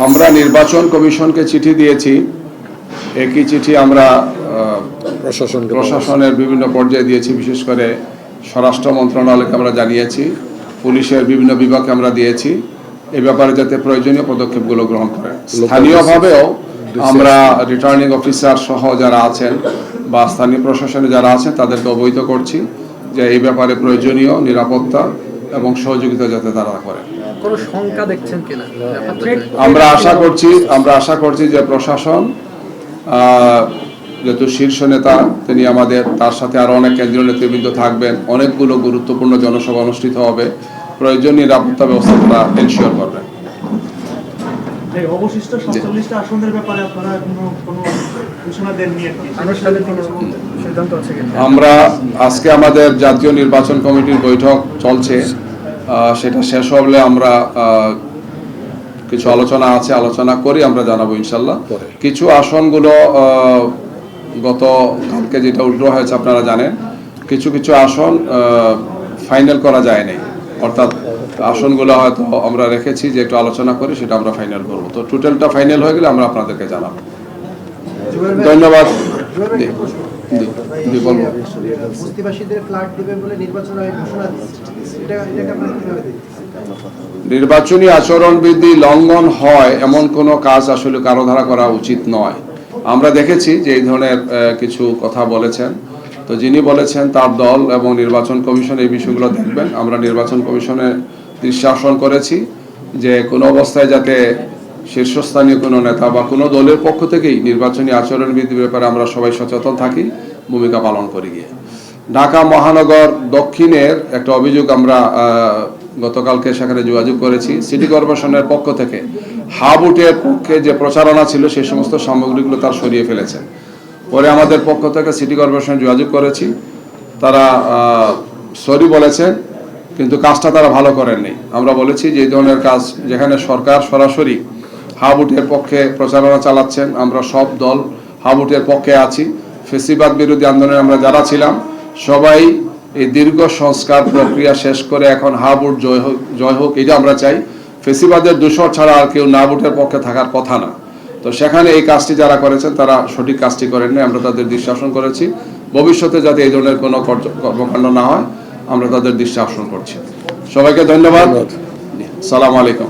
আমরা নির্বাচন কমিশনকে চিঠি দিয়েছি। একই চিঠি আমরা প্রশাসনের বিভিন্ন পর্যায়ে দিয়েছি, বিশেষ করে স্বরাষ্ট্র মন্ত্রণালয়কে আমরা জানিয়েছি, পুলিশের বিভিন্ন বিভাগকে আমরা দিয়েছি এই ব্যাপারে যাতে প্রয়োজনীয় পদক্ষেপগুলো গ্রহণ করে। স্থানীয়ভাবেও আমরা রিটার্নিং অফিসার সহ যারা আছেন বা স্থানীয় প্রশাসনে যারা আছেন তাদেরকে অবহিত করছি যে এই ব্যাপারে প্রয়োজনীয় নিরাপত্তা এবং সহযোগিতা যাতে তারা করে। কোনো শঙ্কা দেখছেন কিনা? আমরা আশা করছি যে প্রশাসন যেহেতু শীর্ষ নেতা তিনি আমাদের, তার সাথে আরো অনেক কেন্দ্রীয় নেতৃবৃন্দ থাকবেন, অনেকগুলো গুরুত্বপূর্ণ জনসভা অনুষ্ঠিত হবে, প্রয়োজনীয় নিরাপত্তা ব্যবস্থা তারা এনশিওর করবেন। অবশিষ্ট 47টা আসনের ব্যাপারে আপনারা কোনো ঘোষণা দেননি? আমরা আজকে আমাদের জাতীয় নির্বাচন কমিটির বৈঠক চলছে, সেটা শেষ হলে আমরা কিছু আলোচনা করি, আমরা জানাবো ইনশাল্লাহ। কিছু আসনগুলো গতকালকে যেটা উল্টো হয়েছে আপনারা জানেন, কিছু আসন ফাইনাল করা যায়নি, অর্থাৎ আসনগুলো হয়তো আমরা রেখেছি যে একটু আলোচনা করি, সেটা আমরা ফাইনাল করবো। তো টোটালটা ফাইনাল হয়ে গেলে আমরা আপনাদেরকে জানাবো। ধন্যবাদ। নির্বাচনী আচরণবিধি লঙ্ঘন হয় এমন কোনো কাজ আসলে কারো দ্বারা করা উচিত নয়। আমরা দেখেছি যে এই ধরনের কিছু কথা বলেছেন, তো যিনি বলেছেন তার দল এবং নির্বাচন কমিশন এই বিষয়গুলো দেখবেন। আমরা নির্বাচন কমিশনে দৃষ্টি আকর্ষণ করেছি যে কোনো অবস্থায় যাতে শীর্ষস্থানীয় কোনো নেতা বা কোনো দলের পক্ষ থেকেই নির্বাচনী আচরণবিধির ব্যাপারে আমরা সবাই সচেতন থাকি, ভূমিকা পালন করি। গিয়ে ঢাকা মহানগর দক্ষিণের একটা অভিযোগ আমরা গতকালকে সেখানে যোগাযোগ করেছি। সিটি কর্পোরেশনের পক্ষ থেকে হাবুটের পক্ষে যে প্রচারণা ছিল সেই সমস্ত সামগ্রীগুলো তারা সরিয়ে ফেলেছেন। পরে আমাদের পক্ষ থেকে সিটি কর্পোরেশন যোগাযোগ করেছি, তারা সরি বলেছেন, কিন্তু কাজটা তারা ভালো করেননি। আমরা বলেছি যে এই ধরনের কাজ যেখানে সরকার সরাসরি হাবুটের পক্ষে প্রচারণা চালাচ্ছেন, আমরা সব দল হাবুটের পক্ষে আছি। ফেসিবাদ বিরোধী আন্দোলনে আমরা যারা ছিলাম সবাই এই দীর্ঘ সংস্কার প্রক্রিয়া শেষ করে এখন হাবুট জয় হোক এটা আমরা চাই। ফেসিবাদের দূষর ছাড়া আর কেউ হাবুটের পক্ষে থাকার কথা না। তো সেখানে এই কাজটি যারা করেছেন তারা সঠিক কাজটি করেননি, আমরা তাদের দৃষ্টি আকর্ষণ করেছি। ভবিষ্যতে যাতে এই ধরনের কোনো কর্মকাণ্ড না হয় আমরা তাদের দৃষ্টি আকর্ষণ করছি। সবাইকে ধন্যবাদ। সালাম আলাইকুম।